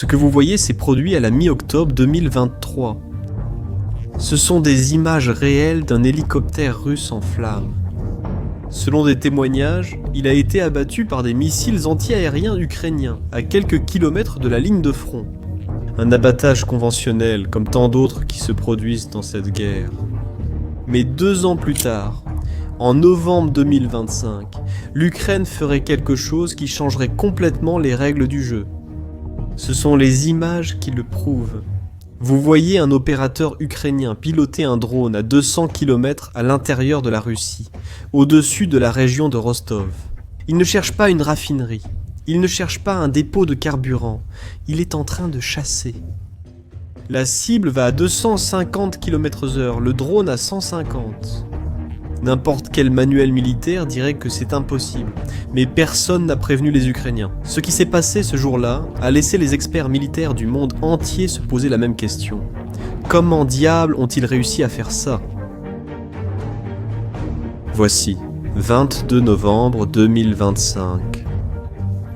Ce que vous voyez s'est produit à la mi-octobre 2023. Ce sont des images réelles d'un hélicoptère russe en flammes. Selon des témoignages, il a été abattu par des missiles anti-aériens ukrainiens à quelques kilomètres de la ligne de front. Un abattage conventionnel comme tant d'autres qui se produisent dans cette guerre. Mais 2 ans plus tard, en novembre 2025, l'Ukraine ferait quelque chose qui changerait complètement les règles du jeu. Ce sont les images qui le prouvent. Vous voyez un opérateur ukrainien piloter un drone à 200 km à l'intérieur de la Russie, au-dessus de la région de Rostov. Il ne cherche pas une raffinerie, il ne cherche pas un dépôt de carburant, il est en train de chasser. La cible va à 250 km/h, le drone à 150. N'importe quel manuel militaire dirait que c'est impossible, mais personne n'a prévenu les Ukrainiens. Ce qui s'est passé ce jour-là a laissé les experts militaires du monde entier se poser la même question. Comment diable ont-ils réussi à faire ça ? Voici, 22 novembre 2025.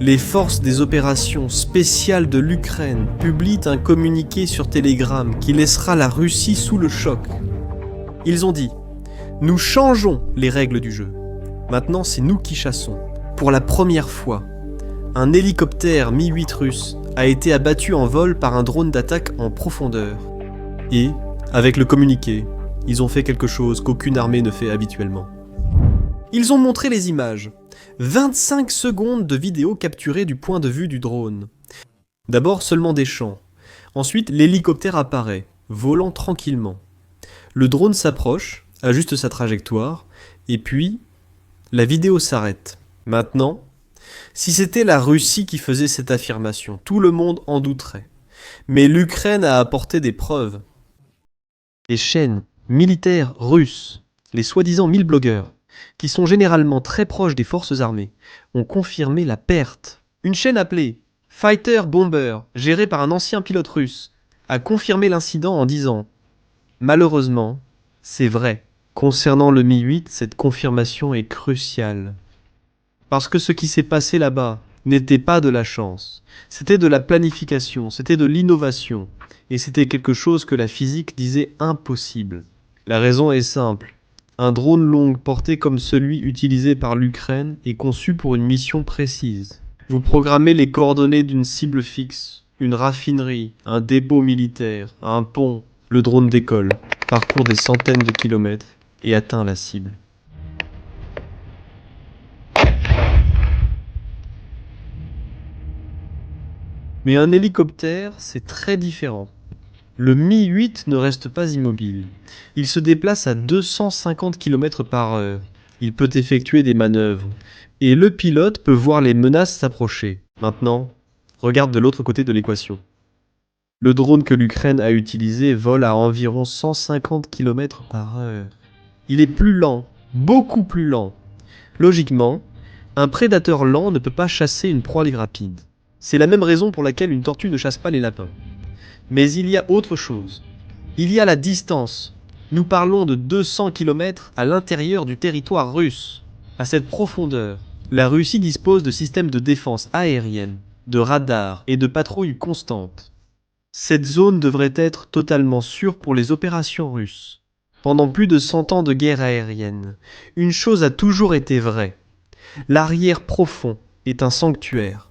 Les forces des opérations spéciales de l'Ukraine publient un communiqué sur Telegram qui laissera la Russie sous le choc. Ils ont dit: nous changeons les règles du jeu. Maintenant, c'est nous qui chassons. Pour la première fois, un hélicoptère Mi-8 russe a été abattu en vol par un drone d'attaque en profondeur. Et, avec le communiqué, ils ont fait quelque chose qu'aucune armée ne fait habituellement. Ils ont montré les images. 25 secondes de vidéo capturée du point de vue du drone. D'abord seulement des champs. Ensuite, l'hélicoptère apparaît, volant tranquillement. Le drone s'approche, ajuste sa trajectoire, et puis, la vidéo s'arrête. Maintenant, si c'était la Russie qui faisait cette affirmation, tout le monde en douterait. Mais l'Ukraine a apporté des preuves. Les chaînes militaires russes, les soi-disant 1000 blogueurs, qui sont généralement très proches des forces armées, ont confirmé la perte. Une chaîne appelée Fighter Bomber, gérée par un ancien pilote russe, a confirmé l'incident en disant « Malheureusement, c'est vrai. Concernant le Mi-8, cette confirmation est cruciale. Parce que ce qui s'est passé là-bas n'était pas de la chance. C'était de la planification, c'était de l'innovation. Et c'était quelque chose que la physique disait impossible. La raison est simple. Un drone longue porté comme celui utilisé par l'Ukraine est conçu pour une mission précise. Vous programmez les coordonnées d'une cible fixe, une raffinerie, un dépôt militaire, un pont. Le drone décolle, parcourt des centaines de kilomètres et atteint la cible. Mais un hélicoptère, c'est très différent. Le Mi-8 ne reste pas immobile. Il se déplace à 250 km/h. Il peut effectuer des manœuvres. Et le pilote peut voir les menaces s'approcher. Maintenant, regarde de l'autre côté de l'équation. Le drone que l'Ukraine a utilisé vole à environ 150 km/h. Il est plus lent, beaucoup plus lent. Logiquement, un prédateur lent ne peut pas chasser une proie rapide. C'est la même raison pour laquelle une tortue ne chasse pas les lapins. Mais il y a autre chose. Il y a la distance. Nous parlons de 200 km à l'intérieur du territoire russe. À cette profondeur, la Russie dispose de systèmes de défense aérienne, de radars et de patrouilles constantes. Cette zone devrait être totalement sûre pour les opérations russes. Pendant plus de 100 ans de guerre aérienne, une chose a toujours été vraie. L'arrière profond est un sanctuaire.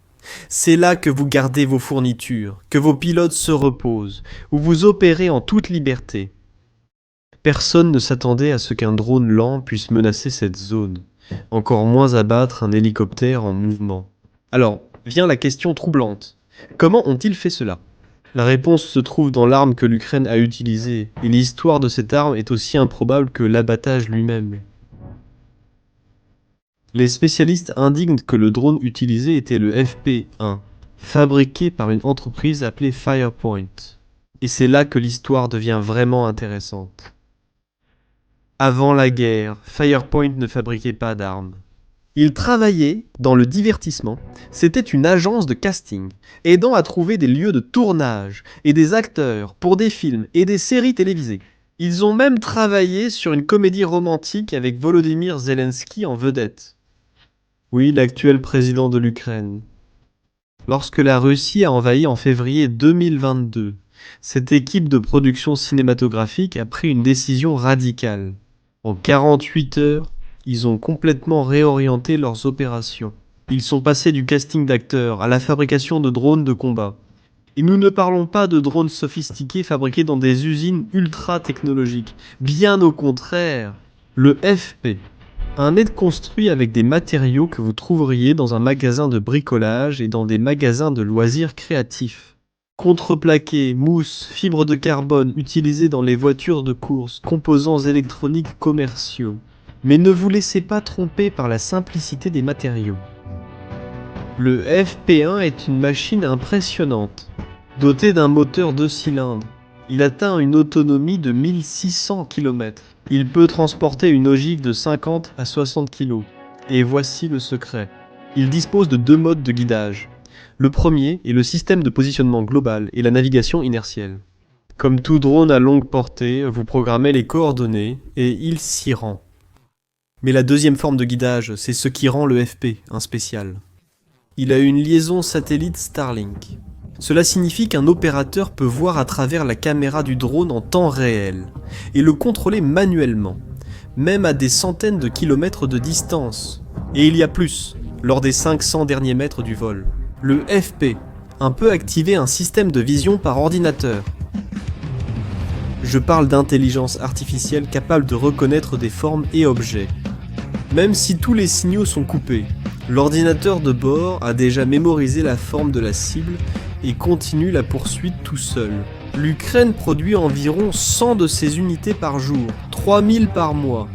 C'est là que vous gardez vos fournitures, que vos pilotes se reposent, où vous opérez en toute liberté. Personne ne s'attendait à ce qu'un drone lent puisse menacer cette zone, encore moins abattre un hélicoptère en mouvement. Alors, vient la question troublante. Comment ont-ils fait cela ? La réponse se trouve dans l'arme que l'Ukraine a utilisée, et l'histoire de cette arme est aussi improbable que l'abattage lui-même. Les spécialistes indiquent que le drone utilisé était le FP-1, fabriqué par une entreprise appelée Firepoint. Et c'est là que l'histoire devient vraiment intéressante. Avant la guerre, Firepoint ne fabriquait pas d'armes. Il travaillait dans le divertissement. C'était une agence de casting, aidant à trouver des lieux de tournage et des acteurs pour des films et des séries télévisées. Ils ont même travaillé sur une comédie romantique avec Volodymyr Zelensky en vedette. Oui, l'actuel président de l'Ukraine. Lorsque la Russie a envahi en février 2022, cette équipe de production cinématographique a pris une décision radicale. En 48 heures, ils ont complètement réorienté leurs opérations. Ils sont passés du casting d'acteurs à la fabrication de drones de combat. Et nous ne parlons pas de drones sophistiqués fabriqués dans des usines ultra technologiques. Bien au contraire, le FP, un aide construit avec des matériaux que vous trouveriez dans un magasin de bricolage et dans des magasins de loisirs créatifs. Contreplaqué, mousse, fibres de carbone utilisées dans les voitures de course, composants électroniques commerciaux. Mais ne vous laissez pas tromper par la simplicité des matériaux. Le FP1 est une machine impressionnante. Doté d'un moteur 2 cylindres, il atteint une autonomie de 1600 km. Il peut transporter une ogive de 50 à 60 kg. Et voici le secret. Il dispose de 2 modes de guidage. Le premier est le système de positionnement global et la navigation inertielle. Comme tout drone à longue portée, vous programmez les coordonnées et il s'y rend. Mais la deuxième forme de guidage, c'est ce qui rend le FP un spécial. Il a une liaison satellite Starlink. Cela signifie qu'un opérateur peut voir à travers la caméra du drone en temps réel et le contrôler manuellement, même à des centaines de kilomètres de distance. Et il y a plus, lors des 500 derniers mètres du vol. Le FP peut activer un système de vision par ordinateur. Je parle d'intelligence artificielle capable de reconnaître des formes et objets. Même si tous les signaux sont coupés, l'ordinateur de bord a déjà mémorisé la forme de la cible et continue la poursuite tout seul. L'Ukraine produit environ 100 de ces unités par jour, 3000 par mois,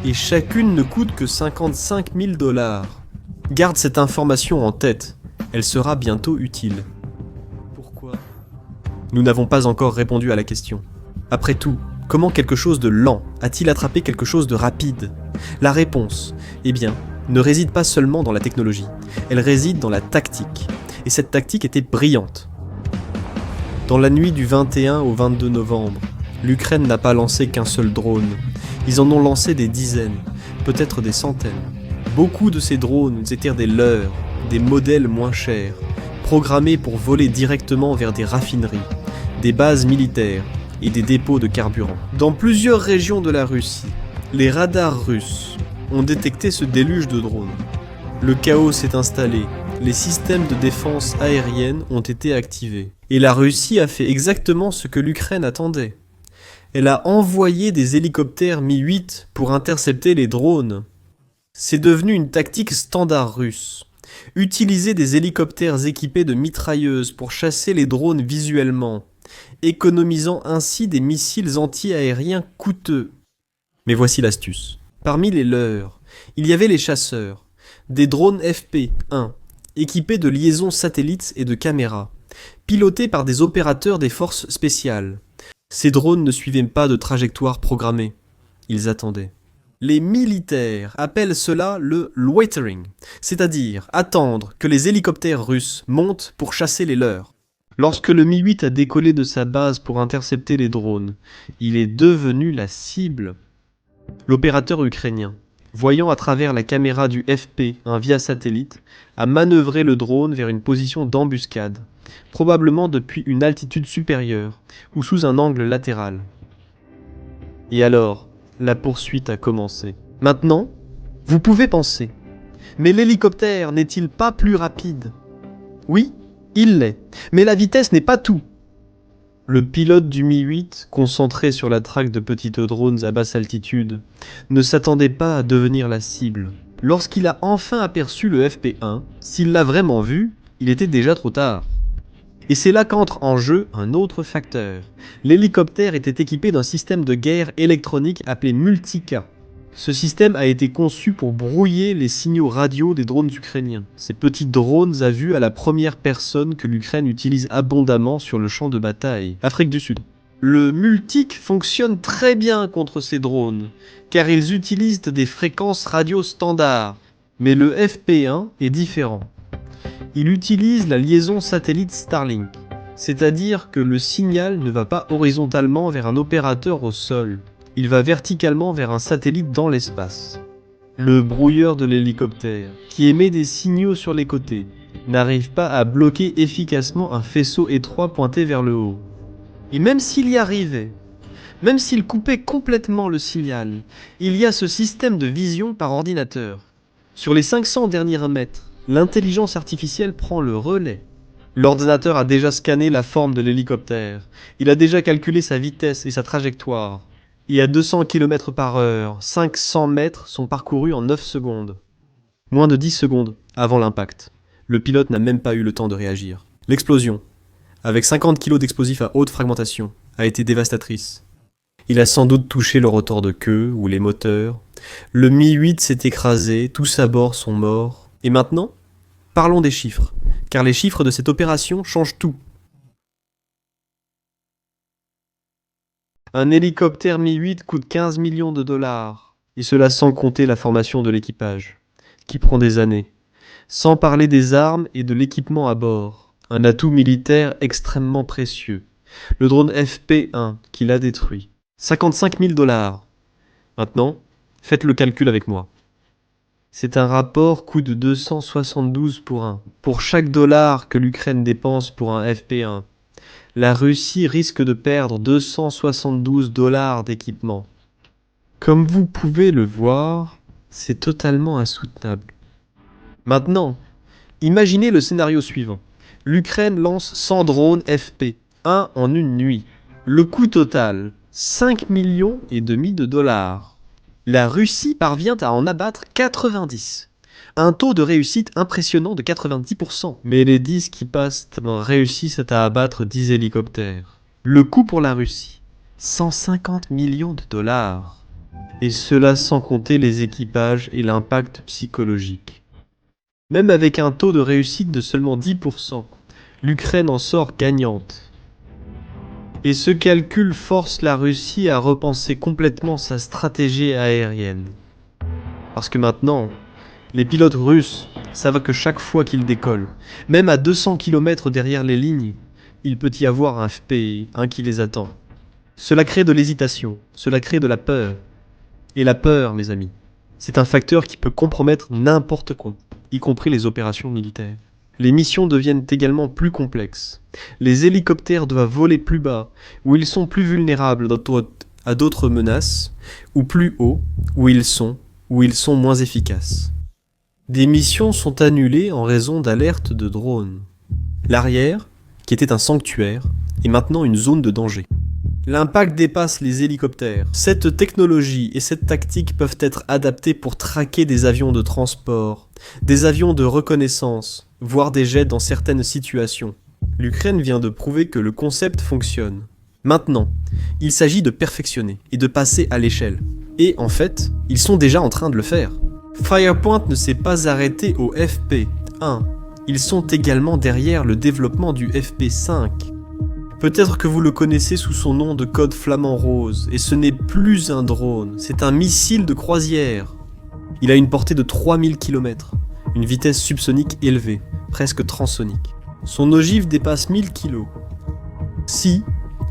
et chacune ne coûte que 55 000 $. Garde cette information en tête, elle sera bientôt utile. Pourquoi ? Nous n'avons pas encore répondu à la question. Après tout, comment quelque chose de lent a-t-il attrapé quelque chose de rapide ? La réponse, ne réside pas seulement dans la technologie, elle réside dans la tactique. Et cette tactique était brillante. Dans la nuit du 21 au 22 novembre, l'Ukraine n'a pas lancé qu'un seul drone. Ils en ont lancé des dizaines, peut-être des centaines. Beaucoup de ces drones étaient des leurs, des modèles moins chers, programmés pour voler directement vers des raffineries, des bases militaires et des dépôts de carburant. Dans plusieurs régions de la Russie, les radars russes ont détecté ce déluge de drones. Le chaos s'est installé, les systèmes de défense aérienne ont été activés. Et la Russie a fait exactement ce que l'Ukraine attendait. Elle a envoyé des hélicoptères Mi-8 pour intercepter les drones. C'est devenu une tactique standard russe. Utiliser des hélicoptères équipés de mitrailleuses pour chasser les drones visuellement, économisant ainsi des missiles anti-aériens coûteux. Mais voici l'astuce. Parmi les leurs, il y avait les chasseurs, des drones FP1, équipés de liaisons satellites et de caméras, pilotés par des opérateurs des forces spéciales. Ces drones ne suivaient pas de trajectoire programmée, ils attendaient. Les militaires appellent cela le loitering, c'est-à-dire attendre que les hélicoptères russes montent pour chasser les leurs. Lorsque le Mi-8 a décollé de sa base pour intercepter les drones, il est devenu la cible. L'opérateur ukrainien, voyant à travers la caméra du FP via satellite, a manœuvré le drone vers une position d'embuscade, probablement depuis une altitude supérieure ou sous un angle latéral. Et alors, la poursuite a commencé. Maintenant, vous pouvez penser, mais l'hélicoptère n'est-il pas plus rapide ? Oui, il l'est, mais la vitesse n'est pas tout. Le pilote du Mi-8, concentré sur la traque de petites drones à basse altitude, ne s'attendait pas à devenir la cible. Lorsqu'il a enfin aperçu le FP1, s'il l'a vraiment vu, il était déjà trop tard. Et c'est là qu'entre en jeu un autre facteur. L'hélicoptère était équipé d'un système de guerre électronique appelé Multika. Ce système a été conçu pour brouiller les signaux radio des drones ukrainiens. Ces petits drones à vue à la première personne que l'Ukraine utilise abondamment sur le champ de bataille. Afrique du Sud. Le Multik fonctionne très bien contre ces drones, car ils utilisent des fréquences radio standards. Mais le FP1 est différent. Il utilise la liaison satellite Starlink, c'est-à-dire que le signal ne va pas horizontalement vers un opérateur au sol. Il va verticalement vers un satellite dans l'espace. Le brouilleur de l'hélicoptère, qui émet des signaux sur les côtés, n'arrive pas à bloquer efficacement un faisceau étroit pointé vers le haut. Et même s'il y arrivait, même s'il coupait complètement le signal, il y a ce système de vision par ordinateur. Sur les 500 derniers mètres, l'intelligence artificielle prend le relais. L'ordinateur a déjà scanné la forme de l'hélicoptère. Il a déjà calculé sa vitesse et sa trajectoire. Et à 200 km/h, 500 mètres sont parcourus en 9 secondes. Moins de 10 secondes avant l'impact. Le pilote n'a même pas eu le temps de réagir. L'explosion, avec 50 kg d'explosifs à haute fragmentation, a été dévastatrice. Il a sans doute touché le rotor de queue ou les moteurs. Le Mi-8 s'est écrasé, tous à bord sont morts. Et maintenant, parlons des chiffres, car les chiffres de cette opération changent tout. Un hélicoptère Mi-8 coûte 15 millions de dollars, et cela sans compter la formation de l'équipage, qui prend des années. Sans parler des armes et de l'équipement à bord, un atout militaire extrêmement précieux. Le drone FP-1 qui l'a détruit. 55 000 dollars. Maintenant, faites le calcul avec moi. C'est un rapport coût de 272 pour 1. Pour chaque dollar que l'Ukraine dépense pour un FP-1, la Russie risque de perdre 272 dollars d'équipement. Comme vous pouvez le voir, c'est totalement insoutenable. Maintenant, imaginez le scénario suivant. L'Ukraine lance 100 drones FP-1 en une nuit. Le coût total, 5 millions et demi de dollars. La Russie parvient à en abattre 90. Un taux de réussite impressionnant de 90%. Mais les 10 qui passent réussissent à abattre 10 hélicoptères. Le coût pour la Russie, 150 millions de dollars. Et cela sans compter les équipages et l'impact psychologique. Même avec un taux de réussite de seulement 10%, l'Ukraine en sort gagnante. Et ce calcul force la Russie à repenser complètement sa stratégie aérienne. Parce que maintenant, les pilotes russes savent que chaque fois qu'ils décollent, même à 200 km derrière les lignes, il peut y avoir un FP-1 qui les attend. Cela crée de l'hésitation, cela crée de la peur. Et la peur, mes amis, c'est un facteur qui peut compromettre n'importe quoi, y compris les opérations militaires. Les missions deviennent également plus complexes. Les hélicoptères doivent voler plus bas, où ils sont plus vulnérables à d'autres menaces, ou plus haut, où ils sont moins efficaces. Des missions sont annulées en raison d'alertes de drones. L'arrière, qui était un sanctuaire, est maintenant une zone de danger. L'impact dépasse les hélicoptères. Cette technologie et cette tactique peuvent être adaptées pour traquer des avions de transport, des avions de reconnaissance, voire des jets dans certaines situations. L'Ukraine vient de prouver que le concept fonctionne. Maintenant, il s'agit de perfectionner et de passer à l'échelle. Et en fait, ils sont déjà en train de le faire. Firepoint ne s'est pas arrêté au FP-1. Ils sont également derrière le développement du FP-5. Peut-être que vous le connaissez sous son nom de code Flamand Rose, et ce n'est plus un drone, c'est un missile de croisière. Il a une portée de 3000 km, une vitesse subsonique élevée, presque transsonique. Son ogive dépasse 1000 kg. Si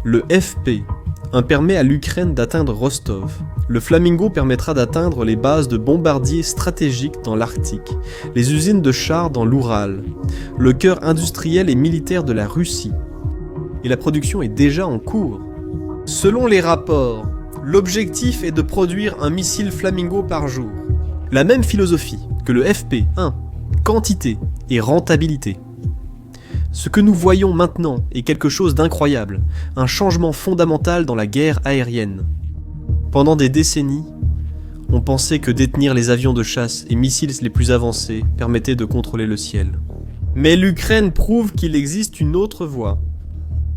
le FP-1 permet à l'Ukraine d'atteindre Rostov, le Flamingo permettra d'atteindre les bases de bombardiers stratégiques dans l'Arctique, les usines de chars dans l'Oural, le cœur industriel et militaire de la Russie. Et la production est déjà en cours. Selon les rapports, l'objectif est de produire un missile Flamingo par jour. La même philosophie que le FP-1, quantité et rentabilité. Ce que nous voyons maintenant est quelque chose d'incroyable, un changement fondamental dans la guerre aérienne. Pendant des décennies, on pensait que détenir les avions de chasse et missiles les plus avancés permettait de contrôler le ciel. Mais l'Ukraine prouve qu'il existe une autre voie.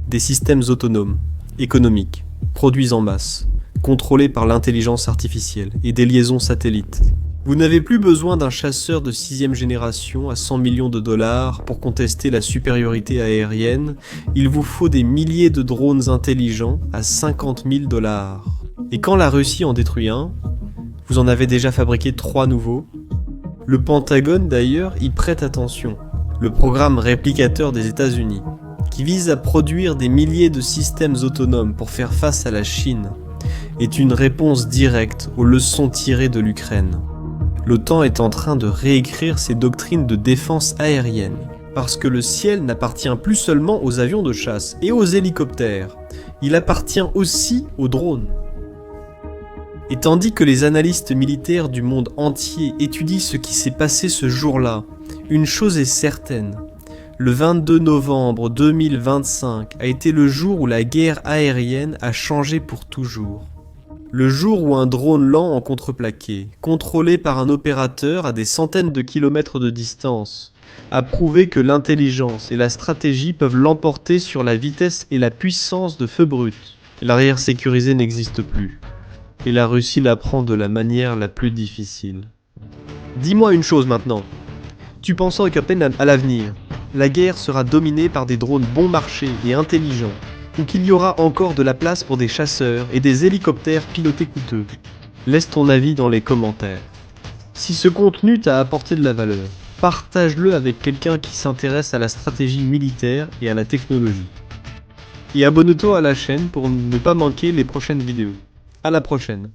Des systèmes autonomes, économiques, produits en masse, contrôlés par l'intelligence artificielle et des liaisons satellites. Vous n'avez plus besoin d'un chasseur de 6e génération à 100 millions de dollars pour contester la supériorité aérienne, il vous faut des milliers de drones intelligents à 50 000 dollars. Et quand la Russie en détruit un, vous en avez déjà fabriqué 3 nouveaux. Le Pentagone d'ailleurs y prête attention, le programme réplicateur des États-Unis, qui vise à produire des milliers de systèmes autonomes pour faire face à la Chine, est une réponse directe aux leçons tirées de l'Ukraine. L'OTAN est en train de réécrire ses doctrines de défense aérienne. Parce que le ciel n'appartient plus seulement aux avions de chasse et aux hélicoptères, il appartient aussi aux drones. Et tandis que les analystes militaires du monde entier étudient ce qui s'est passé ce jour-là, une chose est certaine. Le 22 novembre 2025 a été le jour où la guerre aérienne a changé pour toujours. Le jour où un drone lent en contreplaqué, contrôlé par un opérateur à des centaines de kilomètres de distance, a prouvé que l'intelligence et la stratégie peuvent l'emporter sur la vitesse et la puissance de feu brut. L'arrière sécurisé n'existe plus. Et la Russie l'apprend de la manière la plus difficile. Dis-moi une chose maintenant. Tu penses qu'à l'avenir, la guerre sera dominée par des drones bon marché et intelligents, ou qu'il y aura encore de la place pour des chasseurs et des hélicoptères pilotés coûteux? Laisse ton avis dans les commentaires. Si ce contenu t'a apporté de la valeur, partage-le avec quelqu'un qui s'intéresse à la stratégie militaire et à la technologie. Et abonne-toi à la chaîne pour ne pas manquer les prochaines vidéos. À la prochaine.